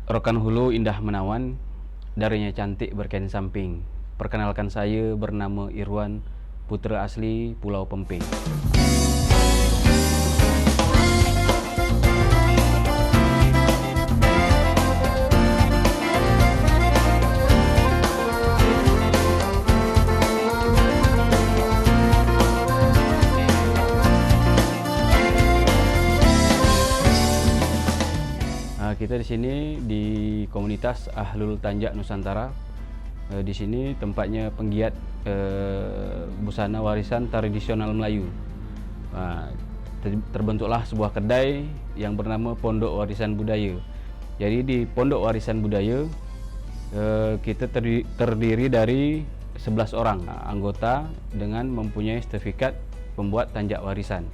Rokan Hulu indah menawan, darinya cantik berkain samping. Perkenalkan, saya bernama Irwan, putra asli Pulau Pemping. Kita di sini di komunitas Ahlul Tanjak Nusantara. Di sini tempatnya penggiat busana warisan tradisional Melayu. Terbentuklah sebuah kedai yang bernama Pondok Warisan Budaya. Jadi di Pondok Warisan Budaya kita terdiri dari 11 orang anggota dengan mempunyai sertifikat pembuat tanjak warisan.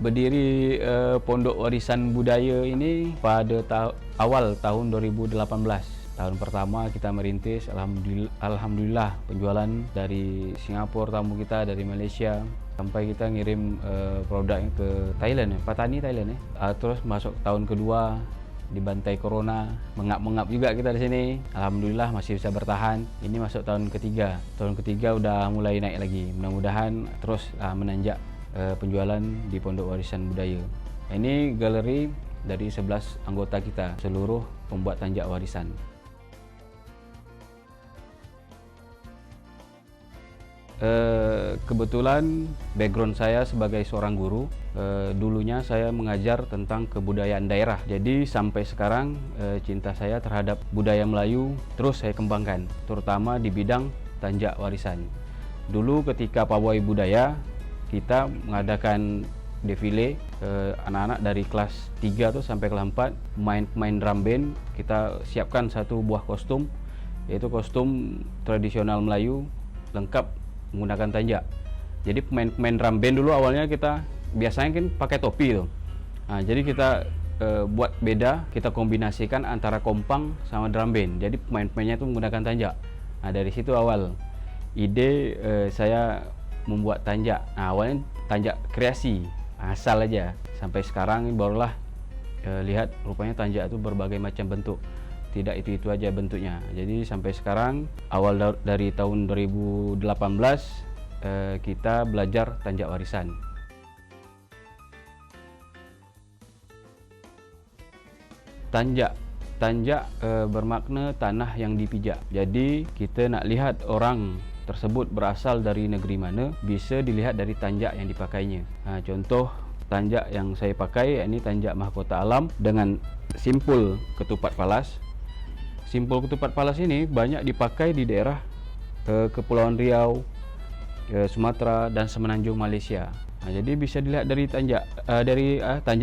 Berdiri Pondok Warisan Budaya ini pada awal tahun 2018. Tahun pertama kita merintis, alhamdulillah penjualan dari Singapura, tamu kita dari Malaysia, sampai kita ngirim produknya ke Thailand, Patani Thailand. Terus masuk tahun kedua, dibantai corona, mengap-mengap juga kita di sini. Alhamdulillah masih bisa bertahan. Ini masuk tahun ketiga. Tahun ketiga udah mulai naik lagi. Mudah-mudahan terus menanjak penjualan di Pondok Warisan Budaya. Ini galeri dari 11 anggota kita, seluruh pembuat tanjak warisan. Kebetulan background saya sebagai seorang guru, dulunya saya mengajar tentang kebudayaan daerah. Jadi sampai sekarang cinta saya terhadap budaya Melayu terus saya kembangkan, terutama di bidang tanjak warisan. Dulu ketika pawai budaya, kita mengadakan defile anak-anak dari kelas 3 tuh sampai kelas 4, main drum band. Kita siapkan satu buah kostum, yaitu kostum tradisional Melayu lengkap menggunakan tanjak. Jadi pemain drum band dulu awalnya kita biasanya kan pakai topi tuh. Jadi kita buat beda, kita kombinasikan antara kompang sama drum band. Jadi pemain-pemainnya itu menggunakan tanjak. Dari situ awal ide saya membuat tanjak. Awalnya tanjak kreasi, asal aja. Sampai sekarang barulah lihat rupanya tanjak itu berbagai macam bentuk. Tidak itu aja bentuknya. Jadi sampai sekarang awal dari tahun 2018 kita belajar tanjak warisan. Tanjak bermakna tanah yang dipijak. Jadi kita nak lihat orang tersebut berasal dari negeri mana, bisa dilihat dari tanjak yang dipakainya. Contoh tanjak yang saya pakai ini tanjak mahkota alam dengan simpul ketupat falas. Simpul ketupat falas ini banyak dipakai di daerah Kepulauan Riau, Sumatera dan Semenanjung Malaysia. Jadi bisa dilihat dari tanjak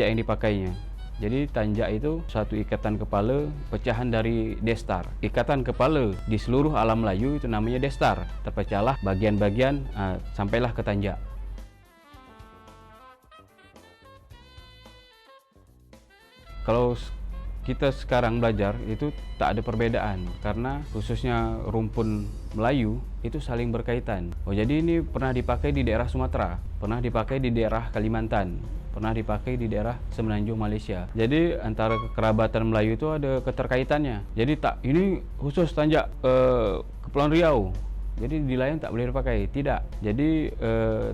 yang dipakainya. Jadi tanjak itu satu ikatan kepala pecahan dari destar. Ikatan kepala di seluruh alam Melayu itu namanya destar. Terpecahlah bagian-bagian sampailah ke tanjak. Kalau kita sekarang belajar itu tak ada perbedaan, karena khususnya rumpun Melayu itu saling berkaitan. Jadi ini pernah dipakai di daerah Sumatera, pernah dipakai di daerah Kalimantan, pernah dipakai di daerah Semenanjung Malaysia. Jadi antara kekerabatan Melayu itu ada keterkaitannya. Jadi ini khusus tanjak Kepulauan Riau, jadi di lain tak boleh dipakai, tidak. Jadi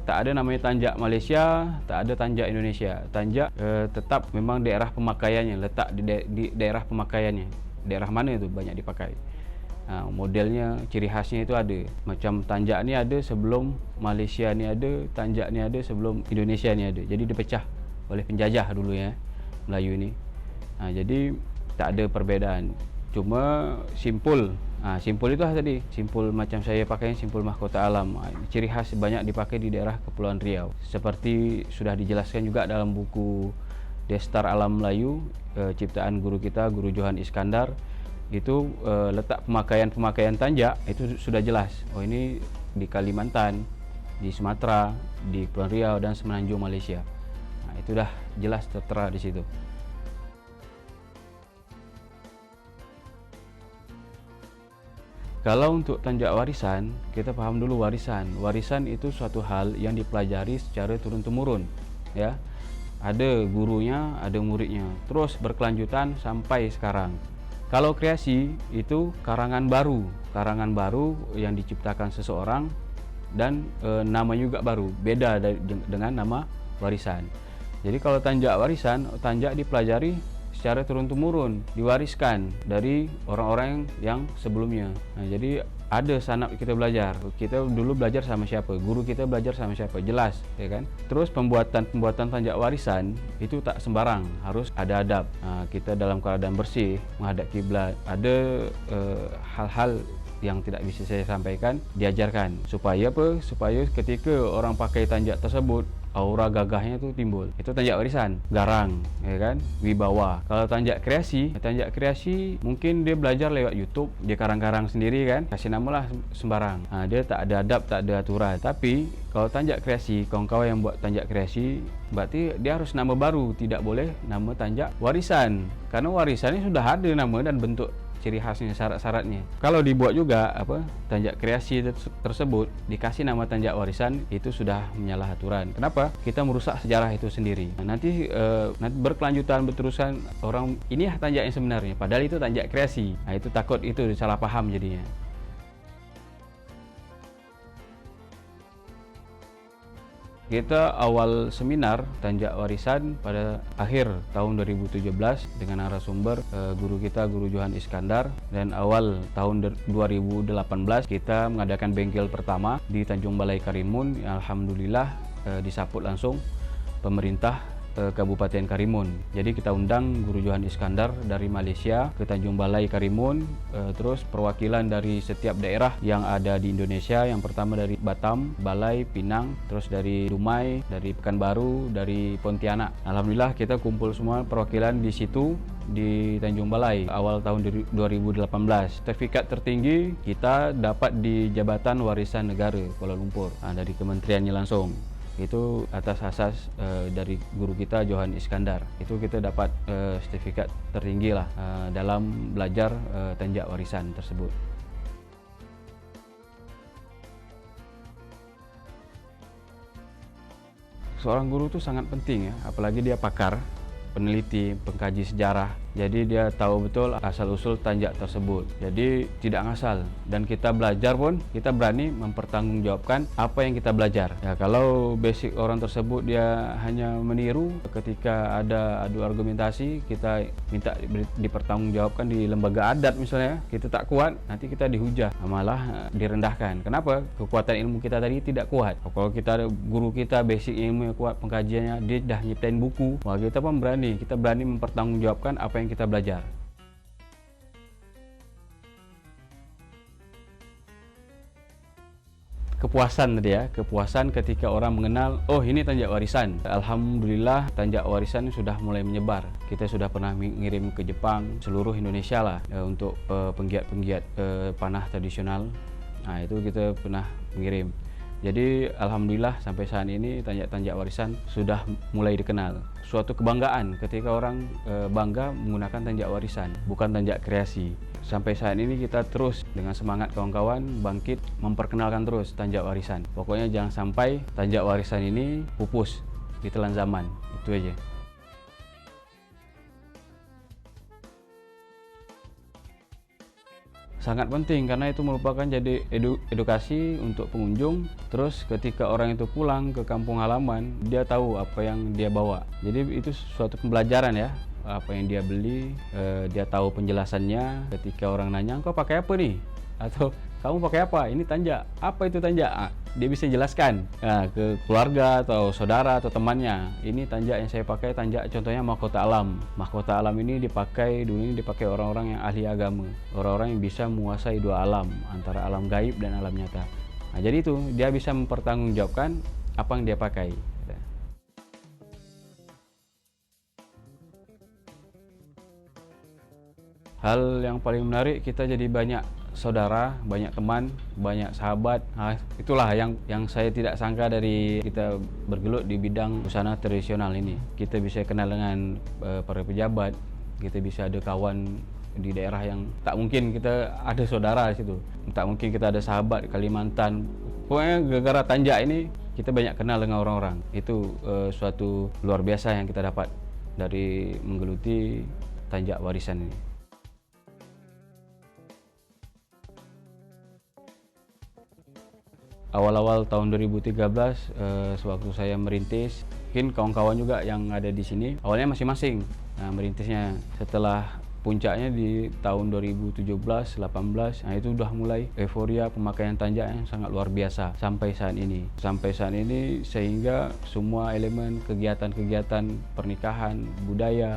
tak ada namanya tanjak Malaysia, tak ada tanjak Indonesia. Tanjak tetap memang daerah pemakaiannya, letak di daerah pemakaiannya. Daerah mana itu banyak dipakai. Modelnya, ciri khasnya itu ada. Macam tanjak ni ada sebelum Malaysia ni ada, tanjak ni ada sebelum Indonesia ni ada. Jadi dipecah oleh penjajah dulu ya, Melayu ni. Jadi tak ada perbedaan. Cuma simpul. Simpul itu tadi, simpul macam saya pakai simpul mahkota alam. Ciri khas banyak dipakai di daerah Kepulauan Riau. Seperti sudah dijelaskan juga dalam buku Destar Alam Melayu, ciptaan guru kita, Guru Johan Iskandar. Itu letak pemakaian tanjak itu sudah jelas. Ini di Kalimantan, di Sumatera, di Kepulauan Riau dan Semenanjung Malaysia. Itu dah jelas tertera di situ. Kalau untuk tanjak warisan, kita paham dulu warisan. Warisan itu suatu hal yang dipelajari secara turun-temurun, ya. Ada gurunya, ada muridnya, terus berkelanjutan sampai sekarang. Kalau kreasi itu karangan baru yang diciptakan seseorang dan nama juga baru, beda dengan nama warisan. Jadi kalau tanjak warisan, tanjak dipelajari secara turun-temurun, diwariskan dari orang-orang yang sebelumnya. Nah, jadi ada sanad kita belajar. Kita dulu belajar sama siapa, guru kita belajar sama siapa, jelas, ya kan? Terus pembuatan tanjak warisan itu tak sembarang, harus ada adab. Nah, kita dalam keadaan bersih, menghadap kiblat. Ada hal-hal yang tidak bisa saya sampaikan, diajarkan supaya apa? Supaya ketika orang pakai tanjak tersebut, aura gagahnya itu timbul. Itu tanjak warisan, garang, ya kan, wibawa. Kalau tanjak kreasi mungkin dia belajar lewat YouTube, dia karang-karang sendiri kan, kasih nama lah sembarang. Nah, dia tak ada adab, tak ada aturan. Tapi kalau tanjak kreasi, kawan-kawan yang buat tanjak kreasi, berarti dia harus nama baru, tidak boleh nama tanjak warisan, karena warisannya sudah ada nama dan bentuk ciri khasnya, syarat-syaratnya. Kalau dibuat juga tanjak kreasi tersebut dikasih nama tanjak warisan, itu sudah menyalah aturan. Kenapa? Kita merusak sejarah itu sendiri. Nah, nanti berkelanjutan berterusan orang ini tanjak yang sebenarnya, padahal itu tanjak kreasi. Nah, itu takut itu salah paham jadinya. Kita awal seminar tanjak warisan pada akhir tahun 2017 dengan narasumber guru kita, Guru Johan Iskandar, dan awal tahun 2018 kita mengadakan bengkel pertama di Tanjung Balai Karimun. Alhamdulillah disambut langsung pemerintah Kabupaten Karimun. Jadi kita undang Guru Johan Iskandar dari Malaysia ke Tanjung Balai Karimun, terus perwakilan dari setiap daerah yang ada di Indonesia. Yang pertama dari Batam, Balai, Pinang, terus dari Dumai, dari Pekanbaru, dari Pontianak. Alhamdulillah kita kumpul semua perwakilan di situ di Tanjung Balai awal tahun 2018. Sertifikat tertinggi kita dapat di Jabatan Warisan Negara Kuala Lumpur, dari kementeriannya langsung. Itu atas asas dari guru kita Johan Iskandar. Itu kita dapat sertifikat tertinggi lah dalam belajar tanjak warisan tersebut. Seorang guru itu sangat penting, ya, apalagi dia pakar, peneliti, pengkaji sejarah. Jadi dia tahu betul asal-usul tanjak tersebut. Jadi tidak ngasal, dan kita belajar pun kita berani mempertanggungjawabkan apa yang kita belajar. Ya, kalau basic orang tersebut dia hanya meniru, ketika ada adu argumentasi kita minta dipertanggungjawabkan di lembaga adat misalnya, kita tak kuat, nanti kita dihujah, malah direndahkan. Kenapa? Kekuatan ilmu kita tadi tidak kuat. Kalau kita ada guru kita basic ilmu yang kuat, pengkajiannya, dia dah nyiptain buku, wah kita pun berani, kita berani mempertanggungjawabkan apa yang kita belajar. Kepuasan tadi, ya, kepuasan ketika orang mengenal, oh ini tanjak warisan. Alhamdulillah tanjak warisan sudah mulai menyebar. Kita sudah pernah mengirim ke Jepang, seluruh Indonesia lah, untuk penggiat-penggiat panah tradisional. Nah, itu kita pernah mengirim. Jadi alhamdulillah sampai saat ini tanjak-tanjak warisan sudah mulai dikenal. Suatu kebanggaan ketika orang bangga menggunakan tanjak warisan, bukan tanjak kreasi. Sampai saat ini kita terus dengan semangat kawan-kawan bangkit memperkenalkan terus tanjak warisan. Pokoknya jangan sampai tanjak warisan ini pupus ditelan zaman. Itu aja. Sangat penting karena itu merupakan jadi edukasi untuk pengunjung. Terus ketika orang itu pulang ke kampung halaman, dia tahu apa yang dia bawa. Jadi itu suatu pembelajaran, ya, apa yang dia beli, dia tahu penjelasannya. Ketika orang nanya, "Kau pakai apa nih?" Atau "Kamu pakai apa? Ini tanjak." "Apa itu tanjak?" Dia bisa jelaskan ke keluarga atau saudara atau temannya. Ini tanjak yang saya pakai, tanjak contohnya mahkota alam. Mahkota alam ini dulu ini dipakai orang-orang yang ahli agama, orang-orang yang bisa menguasai dua alam, antara alam gaib dan alam nyata. Nah, jadi itu dia bisa mempertanggungjawabkan apa yang dia pakai. Hal yang paling menarik, kita jadi banyak saudara, banyak teman, banyak sahabat. Nah, itulah yang saya tidak sangka dari kita bergelut di bidang busana tradisional ini. Kita bisa kenal dengan para pejabat, kita bisa ada kawan di daerah yang tak mungkin kita ada saudara di situ, tak mungkin kita ada sahabat di Kalimantan. Pokoknya gara-gara tanjak ini kita banyak kenal dengan orang-orang. Itu suatu luar biasa yang kita dapat dari menggeluti tanjak warisan ini. Awal-awal tahun 2013 sewaktu saya merintis, mungkin kawan-kawan juga yang ada di sini awalnya masing-masing merintisnya. Setelah puncaknya di tahun 2017-18, nah itu udah mulai euforia pemakaian tanjak yang sangat luar biasa sampai saat ini. Sampai saat ini sehingga semua elemen kegiatan-kegiatan pernikahan, budaya,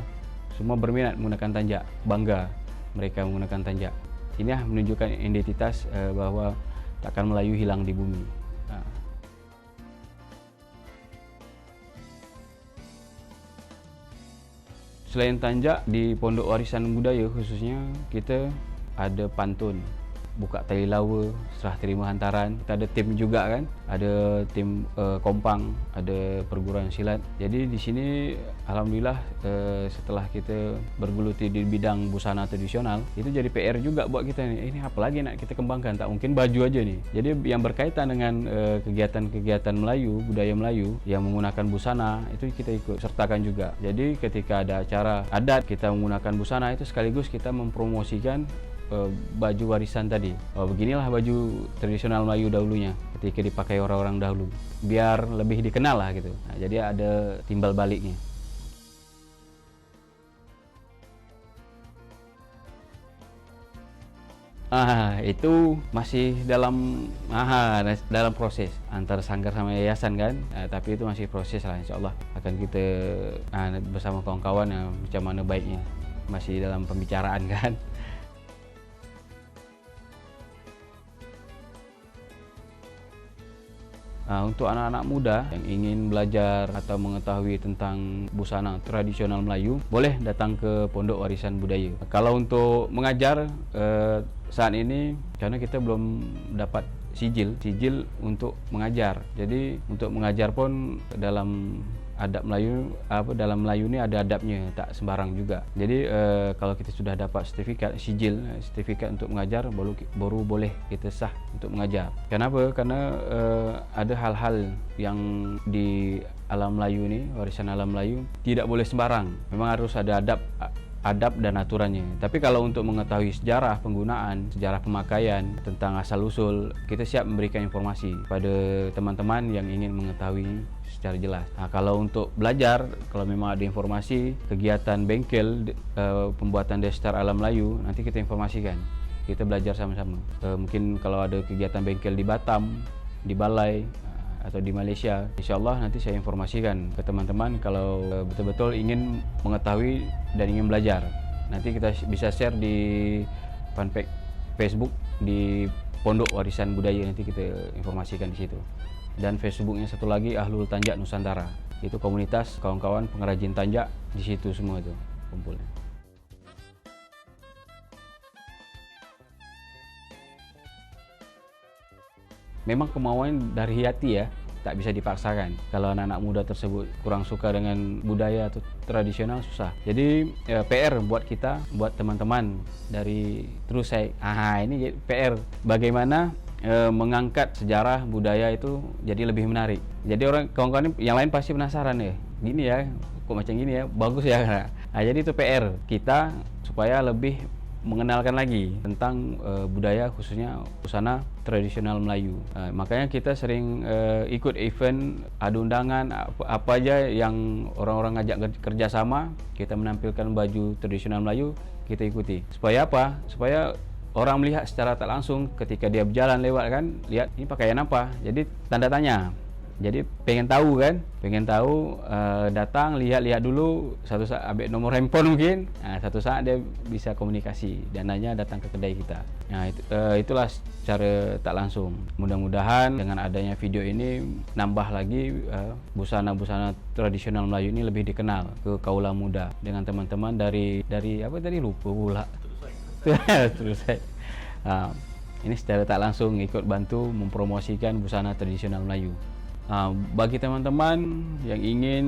semua berminat menggunakan tanjak, bangga mereka menggunakan tanjak. Ini menunjukkan identitas bahwa takkan Melayu hilang di bumi. Selain tanjak, di Pondok Warisan Budaya khususnya kita ada pantun, buka tali lawa, serah terima hantaran. Kita ada tim juga kan, ada tim kompang, ada perguruan silat. Jadi di sini alhamdulillah setelah kita bergeluti di bidang busana tradisional, itu jadi PR juga buat kita nih. Ini apa lagi nak kita kembangkan? Tak mungkin baju aja nih. Jadi yang berkaitan dengan kegiatan-kegiatan Melayu, budaya Melayu yang menggunakan busana itu kita ikut sertakan juga. Jadi ketika ada acara adat kita menggunakan busana, itu sekaligus kita mempromosikan baju warisan tadi. Beginilah baju tradisional Melayu dahulunya ketika dipakai orang-orang dahulu, biar lebih dikenal lah gitu. Nah, jadi ada timbal baliknya. Itu masih dalam proses antara sanggar sama yayasan kan. Tapi itu masih proses lah, insya Allah akan kita bersama kawan-kawan macam mana baiknya, masih dalam pembicaraan kan. Untuk anak-anak muda yang ingin belajar atau mengetahui tentang busana tradisional Melayu, boleh datang ke Pondok Warisan Budaya. Kalau untuk mengajar saat ini, karena kita belum dapat sijil untuk mengajar. Jadi untuk mengajar pun dalam adab Melayu, dalam Melayu ini ada adabnya, tak sembarang juga. Jadi kalau kita sudah dapat sertifikat untuk mengajar, baru boleh kita sah untuk mengajar. Kenapa? Karena ada hal-hal yang di alam Melayu ini, warisan alam Melayu, tidak boleh sembarang. Memang harus ada adab dan aturannya. Tapi kalau untuk mengetahui sejarah penggunaan, sejarah pemakaian, tentang asal-usul, kita siap memberikan informasi pada teman-teman yang ingin mengetahui secara jelas. Kalau untuk belajar, kalau memang ada informasi kegiatan bengkel pembuatan daster alam Melayu, nanti kita informasikan. Kita belajar sama-sama. Mungkin kalau ada kegiatan bengkel di Batam, di Balai, atau di Malaysia, insya Allah nanti saya informasikan ke teman-teman kalau betul-betul ingin mengetahui dan ingin belajar. Nanti kita bisa share di fanpage Facebook di Pondok Warisan Budaya, nanti kita informasikan di situ. Dan Facebooknya satu lagi, Ahlul Tanjak Nusantara. Itu komunitas kawan-kawan pengrajin tanjak, di situ semua itu kumpulnya. Memang kemauan dari hati ya, tak bisa dipaksakan. Kalau anak-anak muda tersebut kurang suka dengan budaya atau tradisional, susah. Jadi PR buat kita, buat teman-teman dari terus saya, ini PR bagaimana mengangkat sejarah budaya itu jadi lebih menarik. Jadi kawan-kawan yang lain pasti penasaran ya, gini ya, kok macam gini ya, bagus ya. Jadi itu PR kita supaya lebih mengenalkan lagi tentang budaya, khususnya busana tradisional Melayu. Makanya kita sering ikut event, ada undangan apa aja yang orang-orang ngajak kerjasama, kita menampilkan baju tradisional Melayu, kita ikuti. Supaya apa? Supaya orang melihat secara tak langsung ketika dia berjalan lewat kan, lihat ini pakaian apa, jadi tanda tanya. Jadi pengen tahu kan, datang lihat dulu, satu saat ambil nomor handphone mungkin, satu saat dia bisa komunikasi dan hanya datang ke kedai kita. Nah itulah cara tak langsung. Mudah-mudahan dengan adanya video ini nambah lagi busana-busana tradisional Melayu ini lebih dikenal ke kaula muda dengan teman-teman dari apa tadi lupa pula. Terus ini secara tak langsung ikut bantu mempromosikan busana tradisional Melayu. Bagi teman-teman yang ingin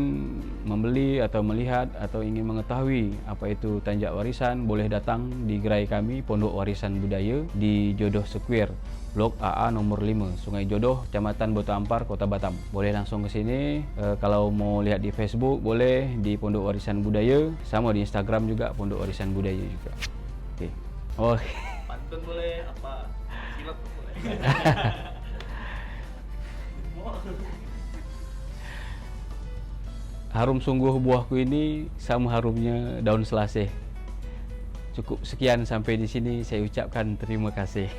membeli atau melihat atau ingin mengetahui apa itu tanjak warisan, boleh datang di gerai kami Pondok Warisan Budaya di Jodoh Square, Blok AA nomor 5, Sungai Jodoh, Kecamatan Batu Ampar, Kota Batam. Boleh langsung ke sini. Kalau mau lihat di Facebook boleh di Pondok Warisan Budaya, sama di Instagram juga Pondok Warisan Budaya juga. Oke. Oh. Pantun boleh, apa silat pun boleh. Harum sungguh buahku ini sama harumnya daun selasih. Cukup sekian sampai di sini, saya ucapkan terima kasih.